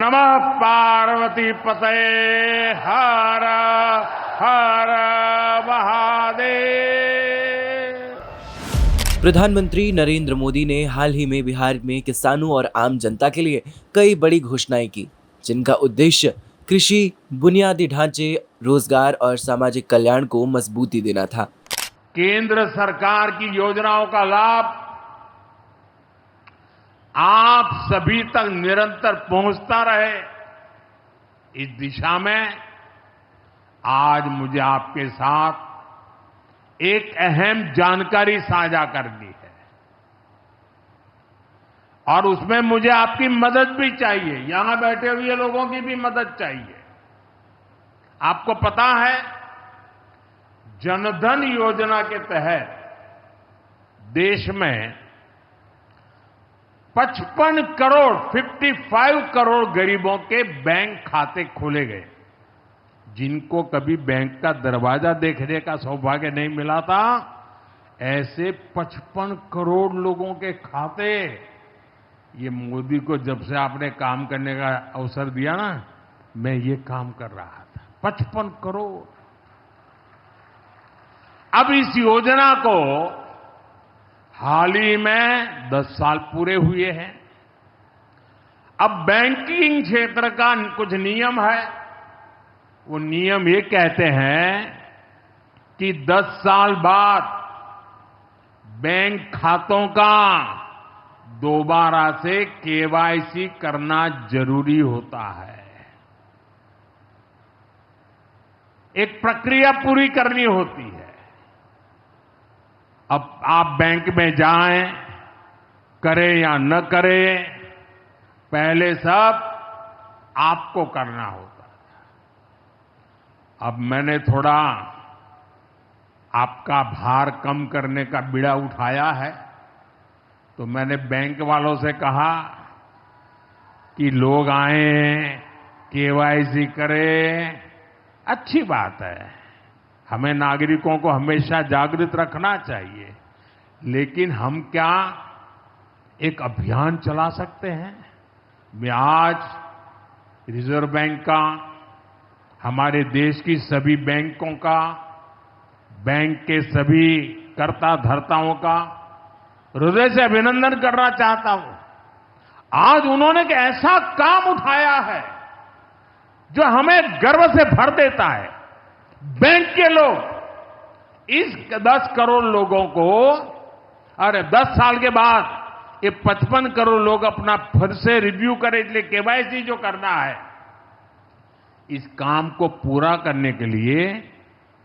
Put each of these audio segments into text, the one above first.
नमः पार्वती पतये हर हर महादेव। प्रधानमंत्री नरेंद्र मोदी ने हाल ही में बिहार में किसानों और आम जनता के लिए कई बड़ी घोषणाएं की, जिनका उद्देश्य कृषि, बुनियादी ढांचे, रोजगार और सामाजिक कल्याण को मजबूती देना था। केंद्र सरकार की योजनाओं का लाभ आप सभी तक निरंतर पहुंचता रहे, इस दिशा में आज मुझे आपके साथ एक अहम जानकारी साझा करनी है और उसमें मुझे आपकी मदद भी चाहिए। यहां बैठे हुए लोगों की भी मदद चाहिए। आपको पता है, जनधन योजना के तहत देश में 55 करोड़ गरीबों के बैंक खाते खोले गए। जिनको कभी बैंक का दरवाजा देखने का सौभाग्य नहीं मिला था, ऐसे 55 करोड़ लोगों के खाते, ये मोदी को जब से आपने काम करने का अवसर दिया ना, मैं ये काम कर रहा था। 55 करोड़। अब इस योजना को हाल ही में 10 साल पूरे हुए हैं। अब बैंकिंग क्षेत्र का कुछ नियम है। वो नियम ये कहते हैं कि 10 साल बाद बैंक खातों का दोबारा से केवाईसी करना जरूरी होता है। एक प्रक्रिया पूरी करनी होती है। अब आप बैंक में जाएं, करें या न करें, पहले सब आपको करना होता है। अब मैंने थोड़ा आपका भार कम करने का बीड़ा उठाया है, तो मैंने बैंक वालों से कहा कि लोग आएं, केवाईसी करें, अच्छी बात है। हमें नागरिकों को हमेशा जागृत रखना चाहिए, लेकिन हम क्या एक अभियान चला सकते हैं? मैं आज रिजर्व बैंक का, हमारे देश की सभी बैंकों का, बैंक के सभी कर्ता धर्ताओं का हृदय से अभिनंदन करना चाहता हूं। आज उन्होंने एक ऐसा काम उठाया है जो हमें गर्व से भर देता है। बैंक के लोग इस 10 करोड़ लोगों को, अरे 10 साल के बाद ये 55 करोड़ लोग अपना फिर से रिव्यू करें, इसलिए केवाईसी जो करना है, इस काम को पूरा करने के लिए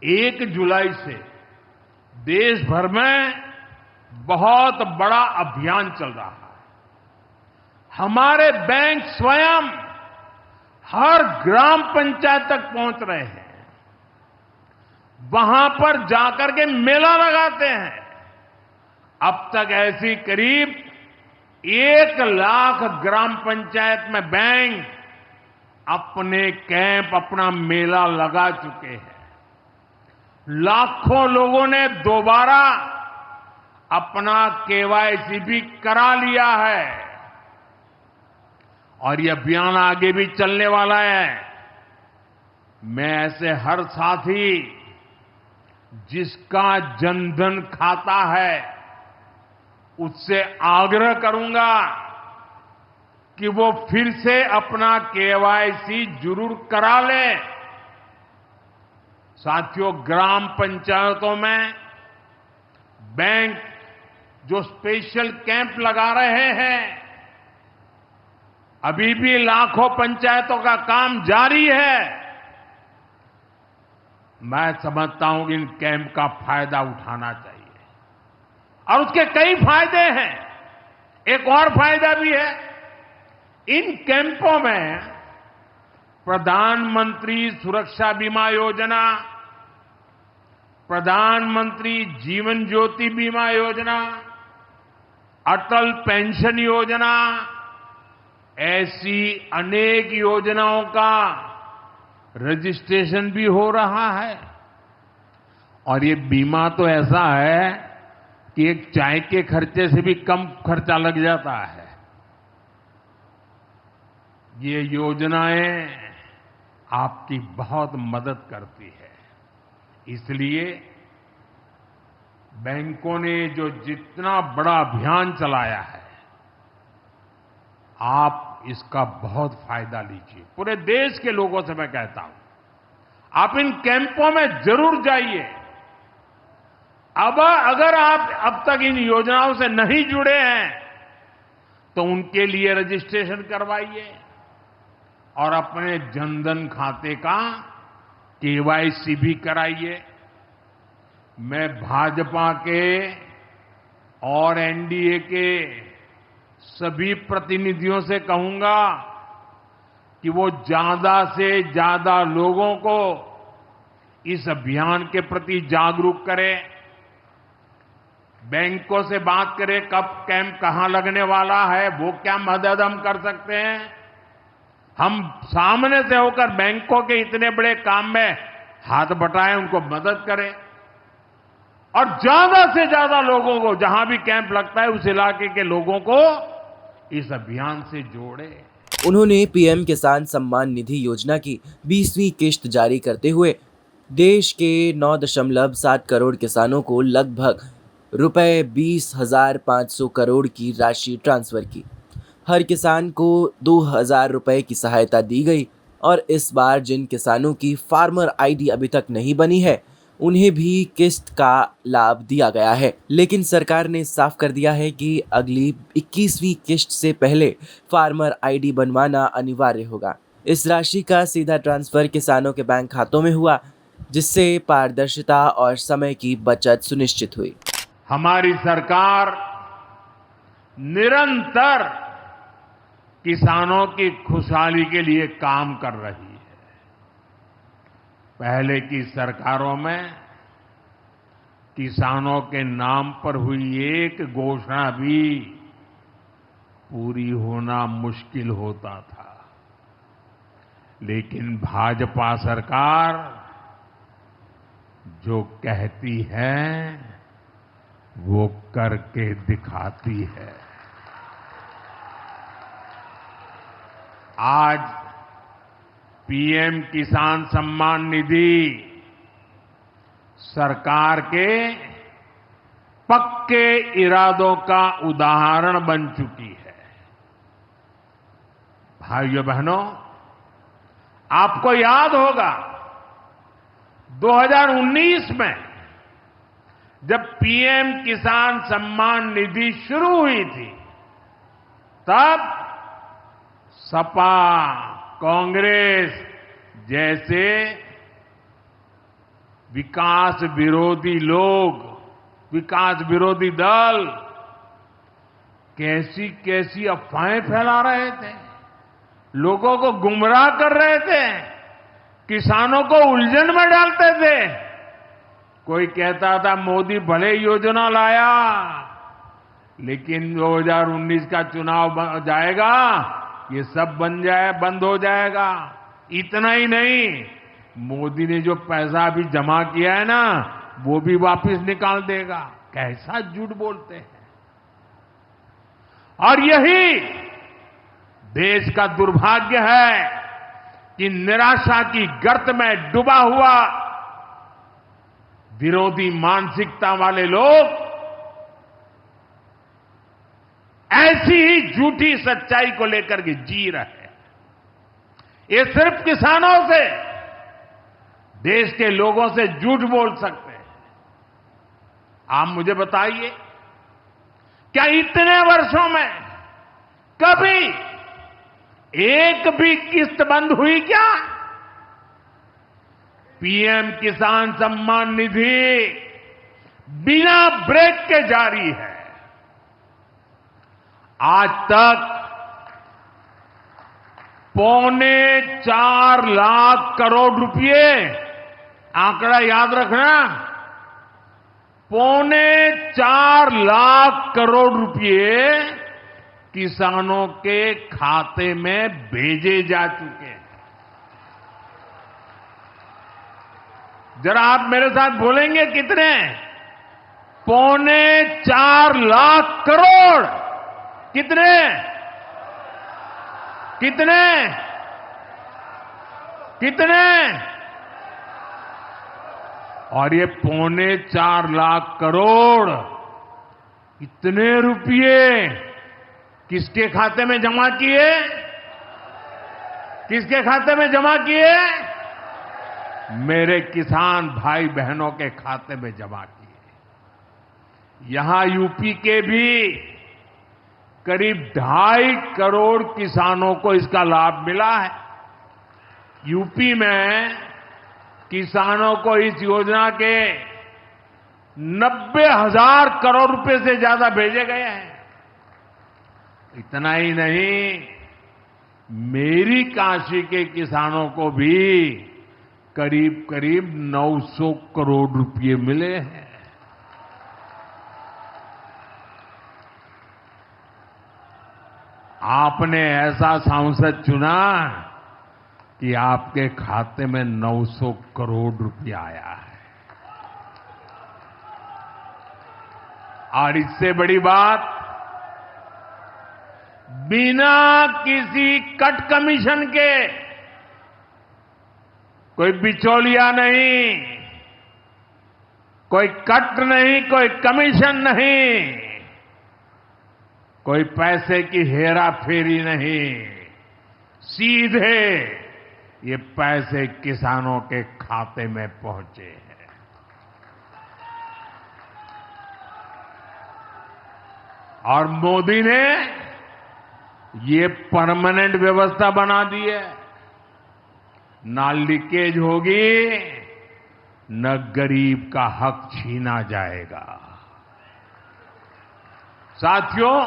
1 जुलाई से देश भर में बहुत बड़ा अभियान चल रहा है। हमारे बैंक स्वयं हर ग्राम पंचायत तक पहुंच रहे हैं, वहां पर जाकर के मेला लगाते हैं। अब तक ऐसी करीब 1 लाख ग्राम पंचायत में बैंक अपने कैंप, अपना मेला लगा चुके हैं। लाखों लोगों ने दोबारा अपना केवाईसी भी करा लिया है और ये अभियान आगे भी चलने वाला है। मैं ऐसे हर साथी जिसका जनधन खाता है, उससे आग्रह करूंगा कि वो फिर से अपना केवाईसी जरूर करा ले। साथियों, ग्राम पंचायतों में बैंक जो स्पेशल कैंप लगा रहे हैं, अभी भी लाखों पंचायतों का काम जारी है। मैं समझता हूं कि इन कैंप का फायदा उठाना चाहिए और उसके कई फायदे हैं। एक और फायदा भी है, इन कैंपों में प्रधानमंत्री सुरक्षा बीमा योजना, प्रधानमंत्री जीवन ज्योति बीमा योजना, अटल पेंशन योजना, ऐसी अनेक योजनाओं का रजिस्ट्रेशन भी हो रहा है। और ये बीमा तो ऐसा है कि एक चाय के खर्चे से भी कम खर्चा लग जाता है। ये योजनाएं आपकी बहुत मदद करती है। इसलिए बैंकों ने जो जितना बड़ा अभियान चलाया है, आप इसका बहुत फायदा लीजिए। पूरे देश के लोगों से मैं कहता हूं, आप इन कैंपों में जरूर जाइए। अब अगर आप अब तक इन योजनाओं से नहीं जुड़े हैं, तो उनके लिए रजिस्ट्रेशन करवाइए और अपने जनधन खाते का केवाईसी भी कराइए। मैं भाजपा के और एनडीए के सभी प्रतिनिधियों से कहूंगा कि वो ज्यादा से ज्यादा लोगों को इस अभियान के प्रति जागरूक करें। बैंकों से बात करें, कब कैंप कहां लगने वाला है, वो क्या मदद हम कर सकते हैं। हम सामने से होकर बैंकों के इतने बड़े काम में हाथ बटाएं, उनको मदद करें और ज्यादा से ज्यादा लोगों को, जहां भी कैंप लगता है उस इलाके के लोगों को इस अभियान से जोड़े। उन्होंने पीएम किसान सम्मान निधि योजना की 20वीं किश्त जारी करते हुए देश के 9.7 करोड़ किसानों को लगभग रुपए 20,500 करोड़ की राशि ट्रांसफर की। हर किसान को 2,000 रुपए की सहायता दी गई और इस बार जिन किसानों की फार्मर आईडी अभी तक नहीं बनी है, उन्हें भी किस्त का लाभ दिया गया है। लेकिन सरकार ने साफ कर दिया है कि अगली 21वीं किश्त से पहले फार्मर आईडी बनवाना अनिवार्य होगा। इस राशि का सीधा ट्रांसफर किसानों के बैंक खातों में हुआ, जिससे पारदर्शिता और समय की बचत सुनिश्चित हुई। हमारी सरकार निरंतर किसानों की खुशहाली के लिए काम कर रही है। पहले की सरकारों में किसानों के नाम पर हुई एक घोषणा भी पूरी होना मुश्किल होता था, लेकिन भाजपा सरकार जो कहती है वो करके दिखाती है। आज पीएम किसान सम्मान निधि सरकार के पक्के इरादों का उदाहरण बन चुकी है। भाइयों बहनों, आपको याद होगा 2019 में जब पीएम किसान सम्मान निधि शुरू हुई थी, तब सपा, कांग्रेस जैसे विकास विरोधी लोग, विकास विरोधी दल कैसी कैसी अफवाहें फैला रहे थे, लोगों को गुमराह कर रहे थे, किसानों को उलझन में डालते थे। कोई कहता था मोदी भले योजना लाया, लेकिन 2019 का चुनाव जाएगा, ये सब बंद हो जाएगा। इतना ही नहीं, मोदी ने जो पैसा अभी जमा किया है ना, वो भी वापस निकाल देगा। कैसा झूठ बोलते हैं। और यही देश का दुर्भाग्य है कि निराशा की गर्त में डूबा हुआ विरोधी मानसिकता वाले लोग ऐसी ही झूठी सच्चाई को लेकर के जी रहे हैं। ये सिर्फ किसानों से, देश के लोगों से झूठ बोल सकते हैं। आप मुझे बताइए, क्या इतने वर्षों में कभी एक भी किस्त बंद हुई क्या? पीएम किसान सम्मान निधि बिना ब्रेक के जारी है। आज तक 4.25 लाख करोड़ रुपए, आंकड़ा याद रखना, 4.25 लाख करोड़ रुपए किसानों के खाते में भेजे जा चुके हैं। जरा आप मेरे साथ बोलेंगे कितने? 4.25 लाख करोड़। कितने? कितने कितने और ये 4.25 लाख करोड़ इतने रुपये किसके खाते में जमा किए? किसके खाते में जमा किए? मेरे किसान भाई बहनों के खाते में जमा किए। यहां यूपी के भी करीब 2.5 करोड़ किसानों को इसका लाभ मिला है। यूपी में किसानों को इस योजना के 90,000 करोड़ रुपए से ज्यादा भेजे गए हैं। इतना ही नहीं, मेरी काशी के किसानों को भी करीब करीब 900 करोड़ रुपए मिले हैं। आपने ऐसा सांसद चुना कि आपके खाते में 900 करोड़ रुपया आया है। और इससे बड़ी बात, बिना किसी कट कमीशन के, कोई बिचौलिया नहीं, कोई कट नहीं, कोई कमीशन नहीं, कोई पैसे की हेरा फेरी नहीं, सीधे ये पैसे किसानों के खाते में पहुंचे हैं। और मोदी ने ये परमानेंट व्यवस्था बना दी है। ना लीकेज होगी, न गरीब का हक छीना जाएगा। साथियों,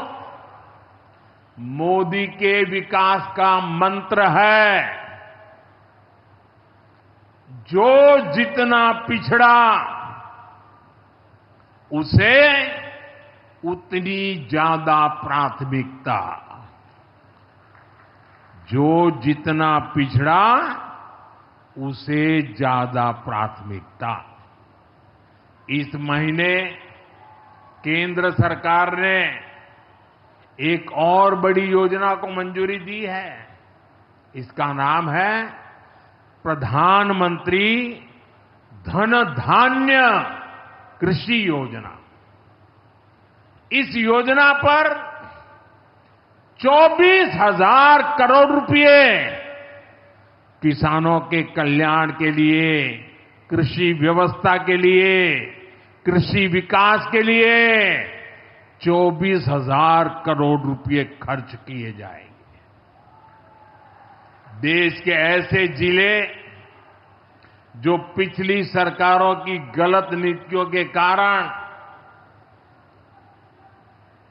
मोदी के विकास का मंत्र है, जो जितना पिछड़ा उसे उतनी ज्यादा प्राथमिकता। जो जितना पिछड़ा उसे ज्यादा प्राथमिकता। इस महीने केंद्र सरकार ने एक और बड़ी योजना को मंजूरी दी है। इसका नाम है प्रधानमंत्री धन धान्य कृषि योजना। इस योजना पर 24,000 करोड़ रुपए किसानों के कल्याण के लिए, कृषि व्यवस्था के लिए, कृषि विकास के लिए 24,000 करोड़ रुपए खर्च किए जाएंगे। देश के ऐसे जिले जो पिछली सरकारों की गलत नीतियों के कारण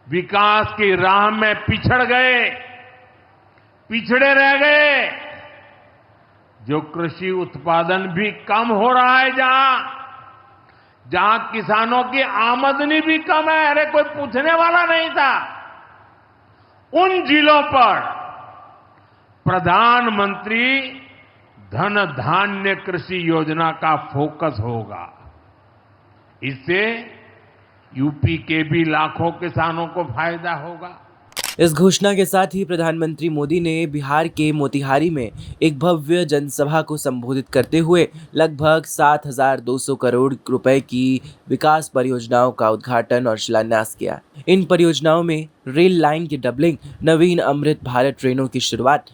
विकास की राह में पिछड़ गए, पिछड़े रह गए, जो कृषि उत्पादन भी कम हो रहा है, जहां किसानों की आमदनी भी कम है, अरे कोई पूछने वाला नहीं था, उन जिलों पर प्रधानमंत्री धन धान्य कृषि योजना का फोकस होगा। इससे यूपी के भी लाखों किसानों को फायदा होगा। इस घोषणा के साथ ही प्रधानमंत्री मोदी ने बिहार के मोतिहारी में एक भव्य जनसभा को संबोधित करते हुए लगभग 7,200 करोड़ रुपए की विकास परियोजनाओं का उद्घाटन और शिलान्यास किया। इन परियोजनाओं में रेल लाइन की डबलिंग, नवीन अमृत भारत ट्रेनों की शुरुआत,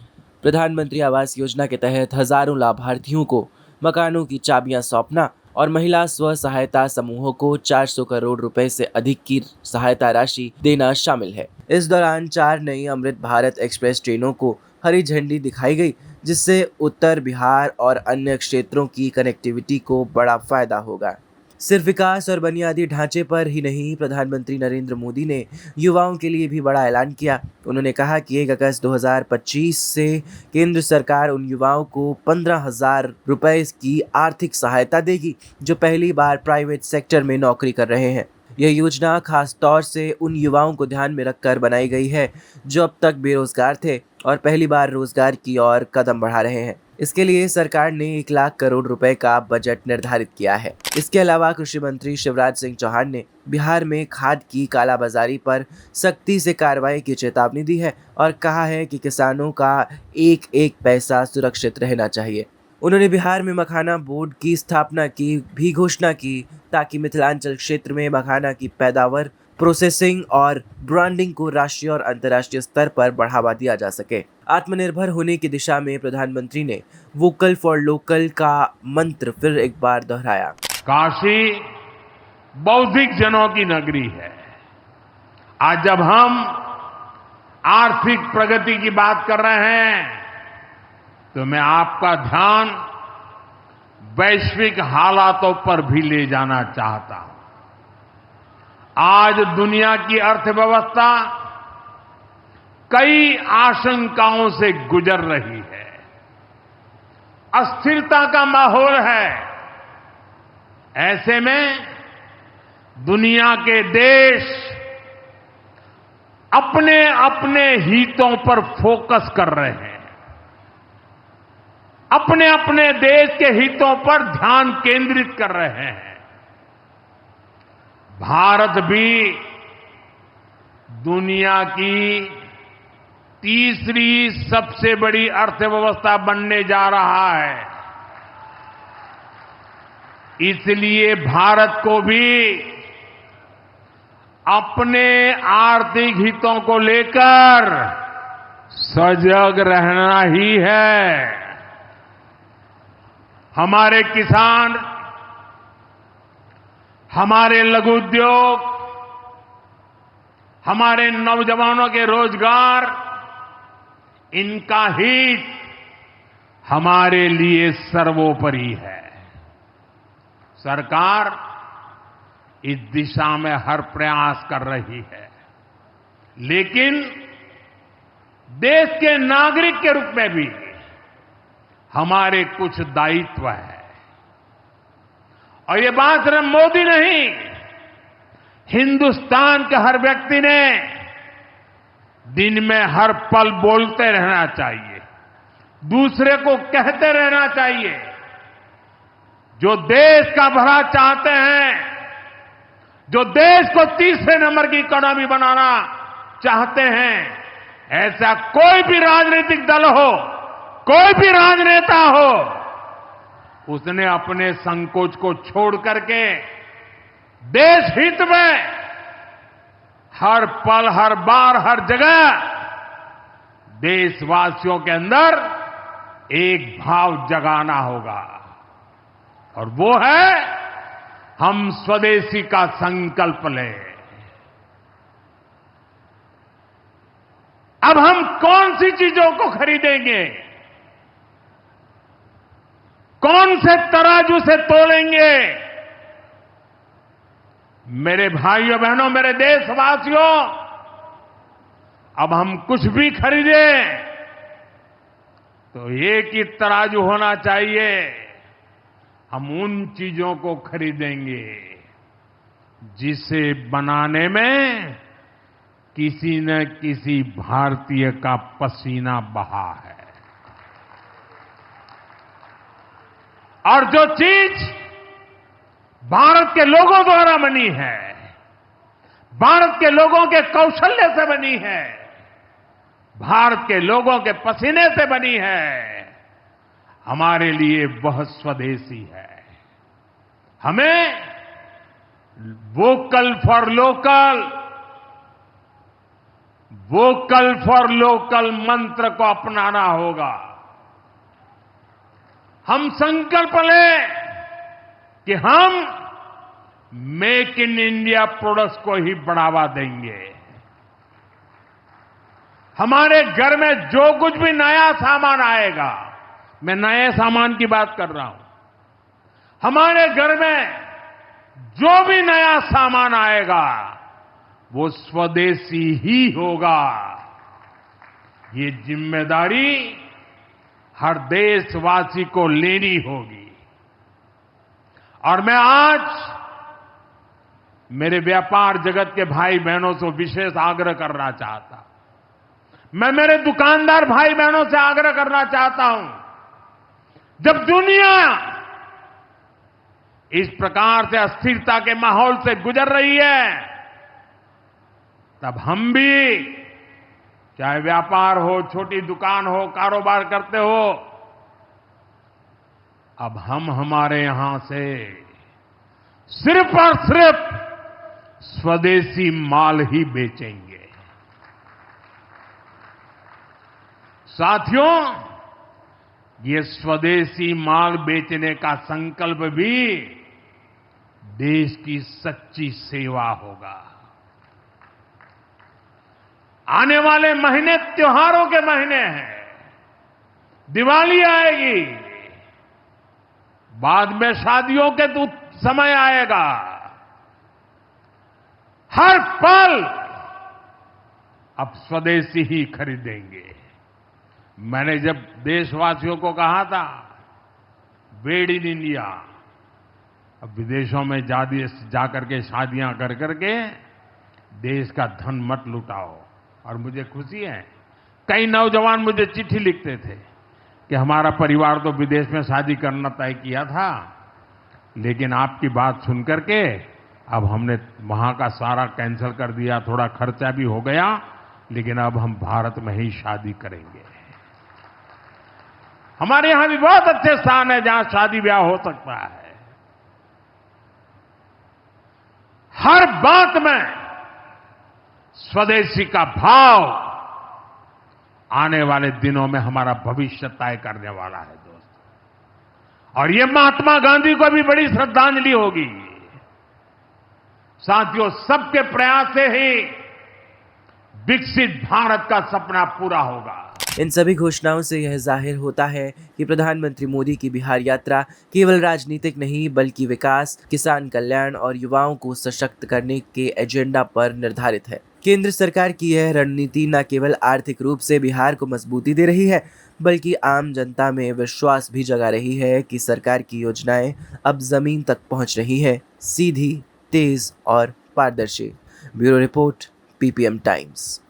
प्रधानमंत्री आवास योजना के तहत हजारों लाभार्थियों को मकानों की चाबियां सौंपना और महिला स्व सहायता समूहों को 400 करोड़ रुपए से अधिक की सहायता राशि देना शामिल है। इस दौरान 4 नई अमृत भारत एक्सप्रेस ट्रेनों को हरी झंडी दिखाई गई, जिससे उत्तर बिहार और अन्य क्षेत्रों की कनेक्टिविटी को बड़ा फायदा होगा। सिर्फ विकास और बुनियादी ढांचे पर ही नहीं, प्रधानमंत्री नरेंद्र मोदी ने युवाओं के लिए भी बड़ा ऐलान किया। उन्होंने कहा कि 1 अगस्त 2025 से केंद्र सरकार उन युवाओं को 15,000 रुपए की आर्थिक सहायता देगी जो पहली बार प्राइवेट सेक्टर में नौकरी कर रहे हैं। यह योजना खास तौर से उन युवाओं को ध्यान में रखकर बनाई गई है जो अब तक बेरोजगार थे और पहली बार रोजगार की ओर कदम बढ़ा रहे हैं। इसके लिए सरकार ने 1 लाख करोड़ रुपए का बजट निर्धारित किया है। इसके अलावा कृषि मंत्री शिवराज सिंह चौहान ने बिहार में खाद की कालाबाजारी पर सख्ती से कार्रवाई की चेतावनी दी है और कहा है कि किसानों का एक एक पैसा सुरक्षित रहना चाहिए। उन्होंने बिहार में मखाना बोर्ड की स्थापना की भी घोषणा की ताकि मिथिलांचल क्षेत्र में मखाना की पैदावार, प्रोसेसिंग और ब्रांडिंग को राष्ट्रीय और अंतर्राष्ट्रीय स्तर पर बढ़ावा दिया जा सके। आत्मनिर्भर होने की दिशा में प्रधानमंत्री ने वोकल फॉर लोकल का मंत्र फिर एक बार दोहराया। काशी बौद्धिक जनों की नगरी है। आज जब हम आर्थिक प्रगति की बात कर रहे हैं तो मैं आपका ध्यान वैश्विक हालातों पर भी ले जाना चाहता हूं। आज दुनिया की अर्थव्यवस्था कई आशंकाओं से गुजर रही है। अस्थिरता का माहौल है। ऐसे में दुनिया के देश अपने अपने हितों पर फोकस कर रहे हैं। अपने अपने देश के हितों पर ध्यान केंद्रित कर रहे हैं। भारत भी दुनिया की तीसरी सबसे बड़ी अर्थव्यवस्था बनने जा रहा है। इसलिए भारत को भी अपने आर्थिक हितों को लेकर सजग रहना ही है। हमारे किसान, हमारे लघु उद्योग, हमारे नौजवानों के रोजगार, इनका हित हमारे लिए सर्वोपरि है। सरकार इस दिशा में हर प्रयास कर रही है, लेकिन देश के नागरिक के रूप में भी हमारे कुछ दायित्व है। और ये बात सिर्फ मोदी नहीं, हिंदुस्तान के हर व्यक्ति ने दिन में हर पल बोलते रहना चाहिए, दूसरे को कहते रहना चाहिए। जो देश का भला चाहते हैं, जो देश को तीसरे नंबर की इकोनॉमी बनाना चाहते हैं, ऐसा कोई भी राजनीतिक दल हो, कोई भी राजनेता हो, उसने अपने संकोच को छोड़ करके देश हित में हर पल, हर बार, हर जगह देशवासियों के अंदर एक भाव जगाना होगा, और वो है हम स्वदेशी का संकल्प लें। अब हम कौन सी चीजों को खरीदेंगे, कौन से तराजू से तोलेंगे? मेरे भाइयों बहनों, मेरे देशवासियों, अब हम कुछ भी खरीदें तो एक ही तराजू होना चाहिए। हम उन चीजों को खरीदेंगे जिसे बनाने में किसी न किसी भारतीय का पसीना बहा है। और जो चीज भारत के लोगों द्वारा बनी है, भारत के लोगों के कौशल्य से बनी है, भारत के लोगों के पसीने से बनी है, हमारे लिए वह स्वदेशी है। हमें vocal for local, vocal for local मंत्र को अपनाना होगा। हम संकल्प लें कि हम मेक इन इंडिया प्रोडक्ट्स को ही बढ़ावा देंगे। हमारे घर में जो कुछ भी नया सामान आएगा, मैं नए सामान की बात कर रहा हूं, हमारे घर में जो भी नया सामान आएगा वो स्वदेशी ही होगा। ये जिम्मेदारी हर देशवासी को लेनी होगी। और मैं आज मेरे व्यापार जगत के भाई बहनों से विशेष आग्रह करना चाहता हूं। मैं मेरे दुकानदार भाई बहनों से आग्रह करना चाहता हूं जब दुनिया इस प्रकार से अस्थिरता के माहौल से गुजर रही है, तब हम भी, चाहे व्यापार हो, छोटी दुकान हो, कारोबार करते हो, अब हम हमारे यहां से सिर्फ और सिर्फ स्वदेशी माल ही बेचेंगे। साथियों, ये स्वदेशी माल बेचने का संकल्प भी देश की सच्ची सेवा होगा। आने वाले महीने त्योहारों के महीने हैं, दिवाली आएगी, बाद में शादियों के तो समय आएगा। हर पल अब स्वदेशी ही खरीदेंगे। मैंने जब देशवासियों को कहा था मेड इन इंडिया, अब विदेशों में जाकर के शादियां कर करके देश का धन मत लुटाओ। और मुझे खुशी है, कई नौजवान मुझे चिट्ठी लिखते थे कि हमारा परिवार तो विदेश में शादी करना तय किया था, लेकिन आपकी बात सुन करके अब हमने वहां का सारा कैंसिल कर दिया, थोड़ा खर्चा भी हो गया, लेकिन अब हम भारत में ही शादी करेंगे। हमारे यहां भी बहुत अच्छे स्थान है जहां शादी ब्याह हो सकता है। हर बात में स्वदेशी का भाव आने वाले दिनों में हमारा भविष्य तय करने वाला है दोस्त। और ये महात्मा गांधी को भी बड़ी श्रद्धांजलि होगी। साथियों, सबके प्रयास से ही विकसित भारत का सपना पूरा होगा। इन सभी घोषणाओं से यह जाहिर होता है कि प्रधानमंत्री मोदी की बिहार यात्रा केवल राजनीतिक नहीं बल्कि विकास, किसान कल्याण और युवाओं को सशक्त करने के एजेंडा पर निर्धारित है। केंद्र सरकार की यह रणनीति न केवल आर्थिक रूप से बिहार को मजबूती दे रही है, बल्कि आम जनता में विश्वास भी जगा रही है कि सरकार की योजनाएं अब जमीन तक पहुंच रही है, सीधी, तेज और पारदर्शी। Bureau report, PPM times.